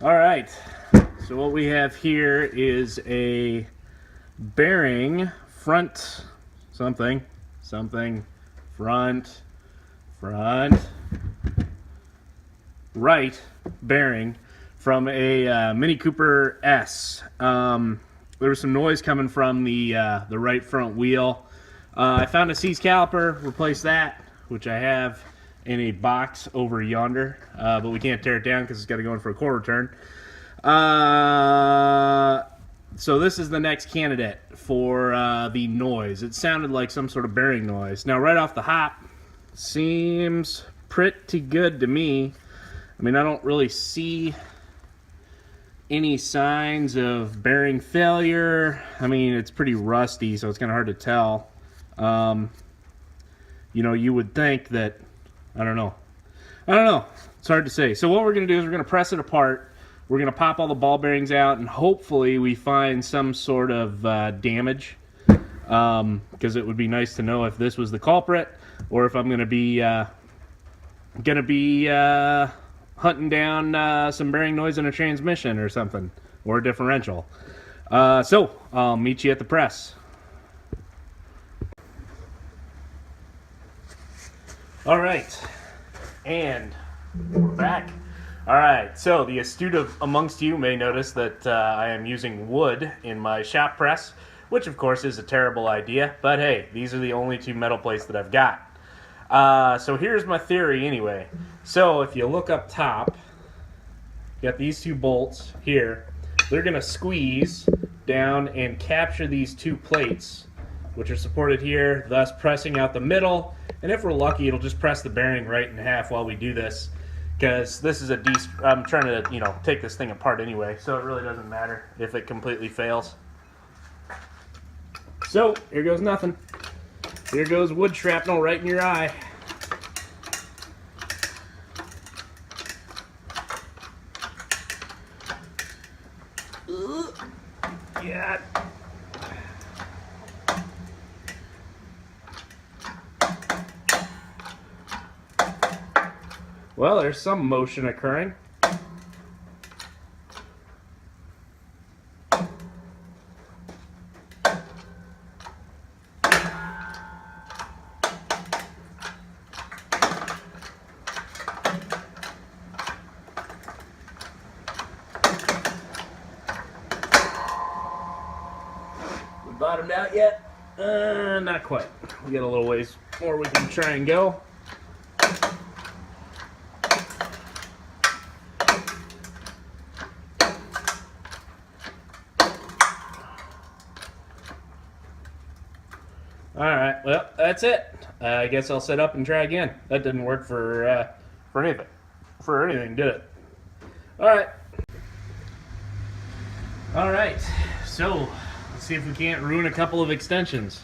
All right, so what we have here is a bearing front something front right bearing from a Mini Cooper S. There was some noise coming from the right front wheel. I found a C's caliper, replaced that, which I have in a box over yonder, but we can't tear it down because it's got to go in for a quarter turn. So this is the next candidate for the noise. It sounded like some sort of bearing noise. Now, right off the hop, seems pretty good to me. I mean, I don't really see any signs of bearing failure. I mean, it's pretty rusty, so it's kind of hard to tell. You know, you would think that, I don't know. It's hard to say. So what we're going to do is we're going to press it apart. We're going to pop all the ball bearings out, and hopefully we find some sort of damage. Because it would be nice to know if this was the culprit, or if I'm going to be hunting down some bearing noise in a transmission or something, or a differential. So I'll meet you at the press. All right, and we're back. All right, so the astute amongst you may notice that I am using wood in my shop press, which of course is a terrible idea, but hey, these are the only two metal plates that I've got. So here's my theory anyway. So if you look up top, you got these two bolts here. They're going to squeeze down and capture these two plates, which are supported here, thus pressing out the middle. And if we're lucky, it'll just press the bearing right in half while we do this, because this is I'm trying to, take this thing apart anyway, so it really doesn't matter if it completely fails. So here goes nothing. Here goes wood shrapnel right in your eye. Yeah. Well, there's some motion occurring. We bottomed out yet? Not quite. We got a little ways more we can try and go. Alright, well, that's it. I guess I'll set up and try again. That didn't work for anything, did it? Alright, so let's see if we can't ruin a couple of extensions.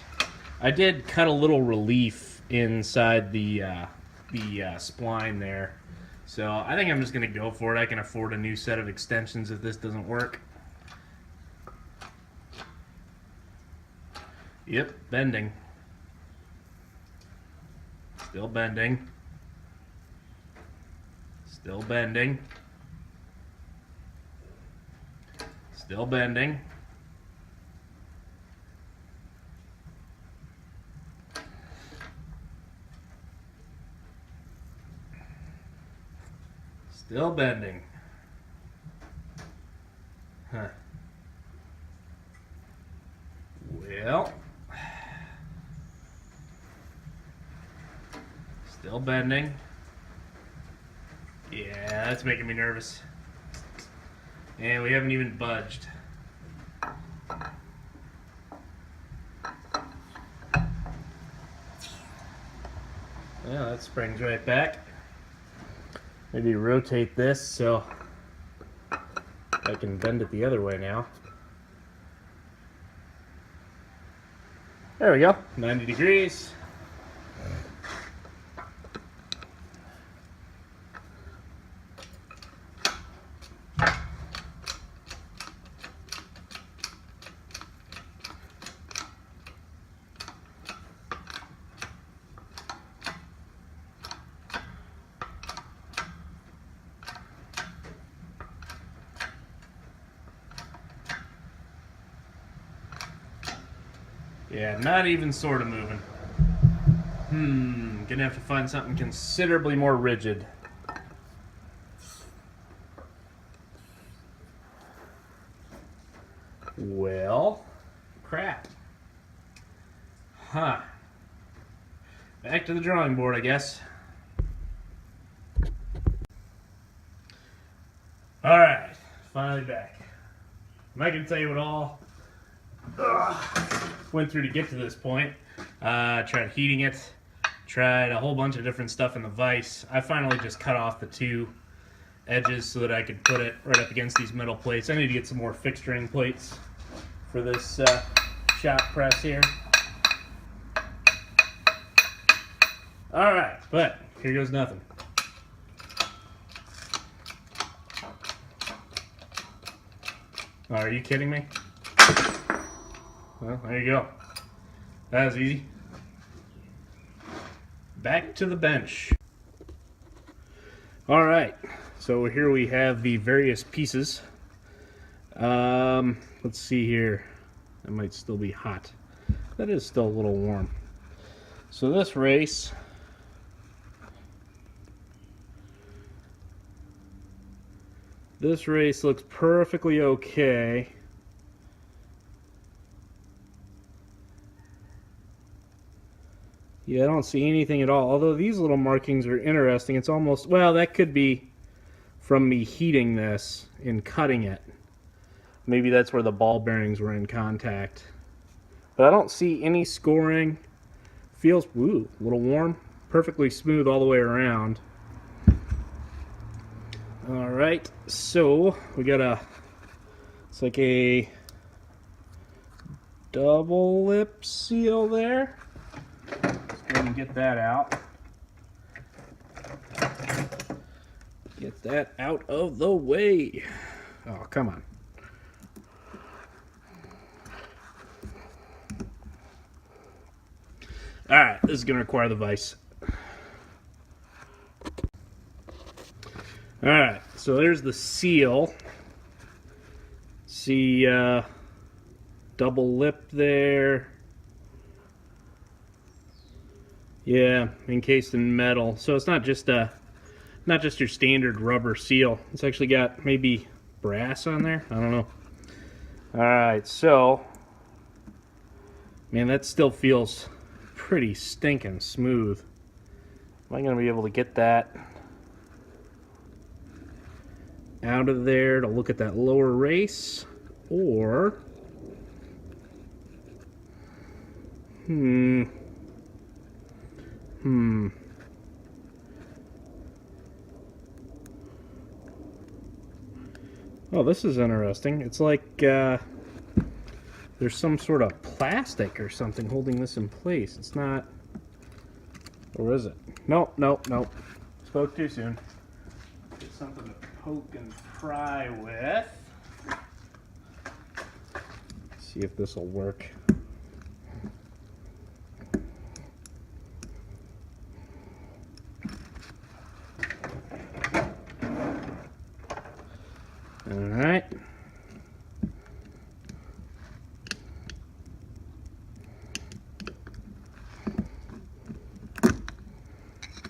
I did cut a little relief inside the spline there. So I think I'm just going to go for it. I can afford a new set of extensions if this doesn't work. Yep, bending. Still bending. Still bending. Still bending. Still bending. Huh. Well. Still bending. Yeah, that's making me nervous. And we haven't even budged. Yeah, that springs right back. Maybe rotate this so I can bend it the other way now. There we go, 90 degrees. Yeah, not even sort of moving. Gonna have to find something considerably more rigid. Well, crap. Huh. Back to the drawing board, I guess. Alright, finally back. I'm not gonna tell you what all went through to get to this point. Tried heating it, tried a whole bunch of different stuff in the vise. I finally just cut off the two edges so that I could put it right up against these metal plates. I need to get some more fixturing plates for this shop press here. Alright, but here goes nothing. Oh, are you kidding me? Well, there you go. That was easy. Back to the bench. Alright, so here we have the various pieces. Let's see here. That might still be hot. That is still a little warm. So this race, looks perfectly okay. Yeah, I don't see anything at all. Although these little markings are interesting. It's almost, well, that could be from me heating this and cutting it. Maybe that's where the ball bearings were in contact. But I don't see any scoring. Feels, ooh, a little warm. Perfectly smooth all the way around. Alright, so we got it's like a double lip seal there. Let's go ahead and get that out. Get that out of the way. Oh, come on. Alright, this is going to require the vise. Alright, so there's the seal. See, double lip there. Yeah, encased in metal. So it's not just your standard rubber seal. It's actually got maybe brass on there. I don't know. Alright, so, man, that still feels pretty stinking smooth. Am I going to be able to get that out of there to look at that lower race? Or oh, this is interesting. It's like there's some sort of plastic or something holding this in place. It's not, or is it? Nope, nope, nope. Spoke too soon. Get something to poke and pry with. See if this will work. All right.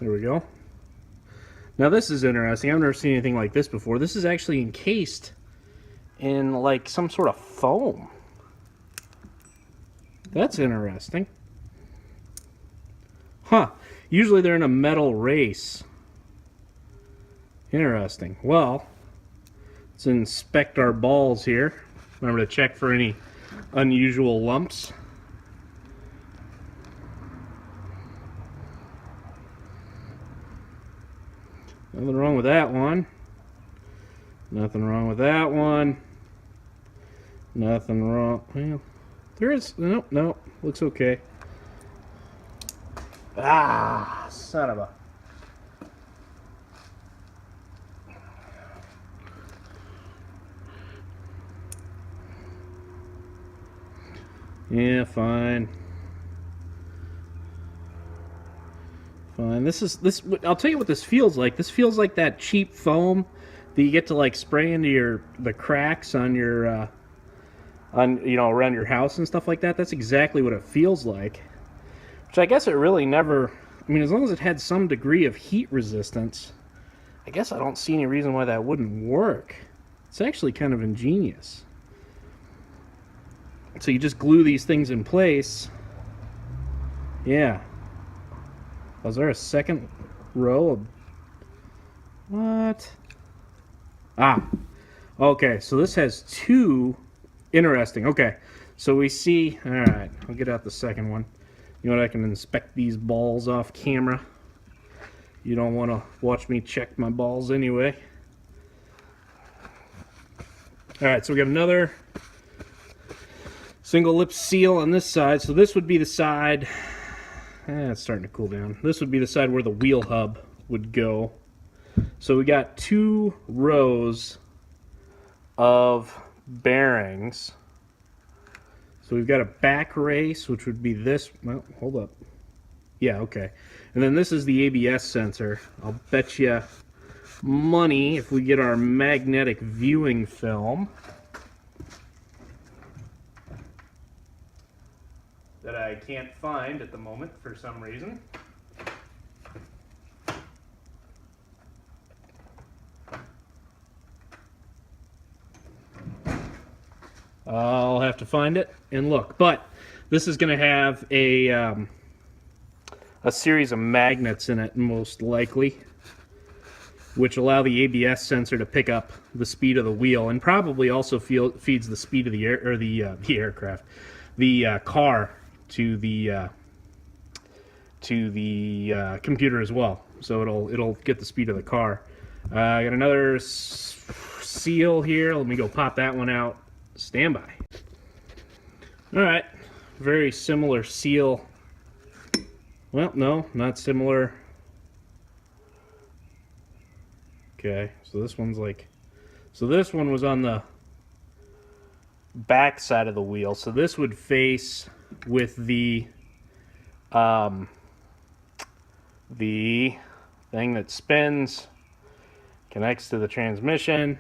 There we go. Now this is interesting. I've never seen anything like this before. This is actually encased in like some sort of foam. That's interesting. Huh. Usually they're in a metal race. Interesting. Well, let's inspect our balls here. Remember to check for any unusual lumps. Nothing wrong with that one. Nothing wrong with that one. Nothing wrong. Well, there is. Nope, nope. Looks okay. Ah, son of a. Yeah, fine. Fine. This. I'll tell you what this feels like. This feels like that cheap foam that you get to like spray into the cracks on your on, you know, around your house and stuff like that. That's exactly what it feels like. Which I guess it really never, I mean, as long as it had some degree of heat resistance, I guess I don't see any reason why that wouldn't work. It's actually kind of ingenious. So you just glue these things in place. Yeah. Was there a second row of... What? Ah. Okay, so this has two... Interesting. Okay. So we see... Alright, I'll get out the second one. You know what, I can inspect these balls off camera. You don't want to watch me check my balls anyway. Alright, so we got another single lip seal on this side. So this would be the side... it's starting to cool down. This would be the side where the wheel hub would go. So we got two rows of bearings. So we've got a back race, which would be this. Well, hold up. Yeah, okay. And then this is the ABS sensor. I'll bet you money if we get our magnetic viewing film that I can't find at the moment for some reason. I'll have to find it and look. But this is going to have a series of magnets in it, most likely, which allow the ABS sensor to pick up the speed of the wheel, and probably also feeds the speed of the air, or the aircraft, the car to the computer as well. So it'll get the speed of the car. I got another seal here. Let me go pop that one out. Stand by. All right, very similar seal. Well, no, not similar. Okay, so this one's like, so this one was on the back side of the wheel. So this would face with the thing that spins, connects to the transmission.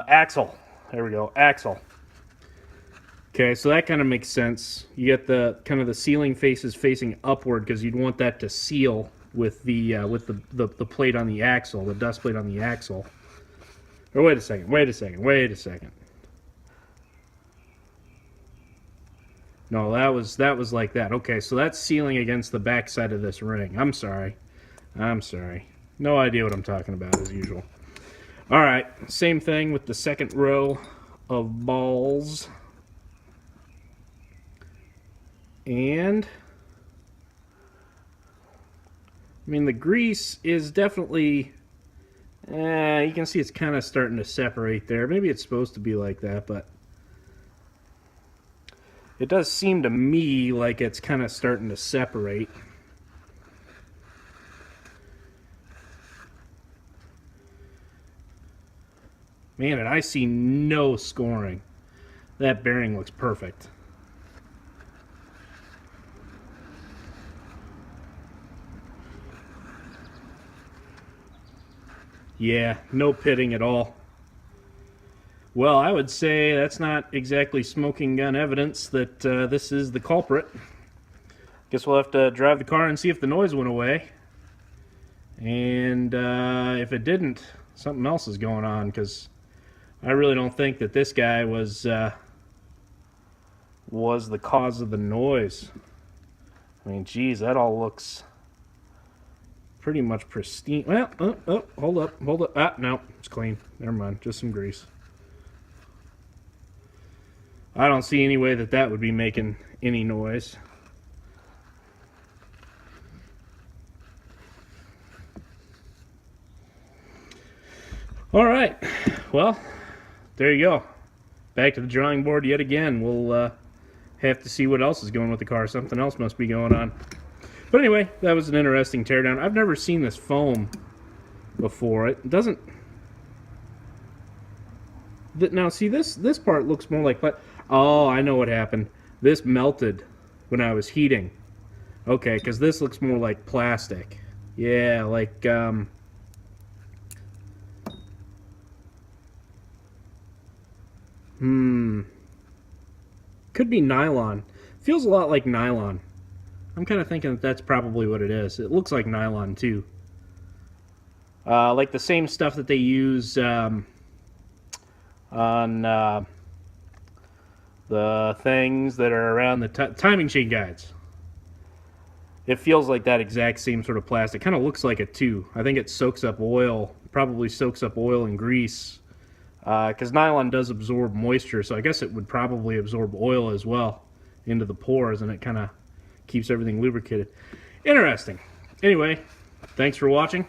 Axle. There we go, axle. Okay, so that kind of makes sense. You get the kind of the sealing faces facing upward because you'd want that to seal with the plate on the axle, the dust plate on the axle. Or wait a second. No, that was like that. Okay, so that's sealing against the back side of this ring. I'm sorry. No idea what I'm talking about as usual. All right, same thing with the second row of balls. And I mean, the grease is definitely, you can see it's kind of starting to separate there. Maybe it's supposed to be like that, but it does seem to me like it's kind of starting to separate. Man, and I see no scoring. That bearing looks perfect. Yeah, no pitting at all. Well, I would say that's not exactly smoking gun evidence that this is the culprit. Guess we'll have to drive the car and see if the noise went away. And if it didn't, something else is going on, because I really don't think that this guy was the cause of the noise. I mean, geez, that all looks pretty much pristine. Well, hold up. Ah, no, it's clean. Never mind, just some grease. I don't see any way that would be making any noise. All right, well, there you go. Back to the drawing board yet again. We'll have to see what else is going with the car. Something else must be going on. But anyway, that was an interesting teardown. I've never seen this foam before. It doesn't... Now, see, this part looks more like... Oh, I know what happened. This melted when I was heating. Okay, because this looks more like plastic. Yeah, like... Could be nylon. Feels a lot like nylon. I'm kind of thinking that that's probably what it is. It looks like nylon too. Like the same stuff that they use on the things that are around the timing chain guides. It feels like that exact same sort of plastic. Kind of looks like it too. I think it soaks up oil, probably soaks up oil and grease, because nylon does absorb moisture, so I guess it would probably absorb oil as well into the pores, and it kind of keeps everything lubricated. Interesting. Anyway, thanks for watching.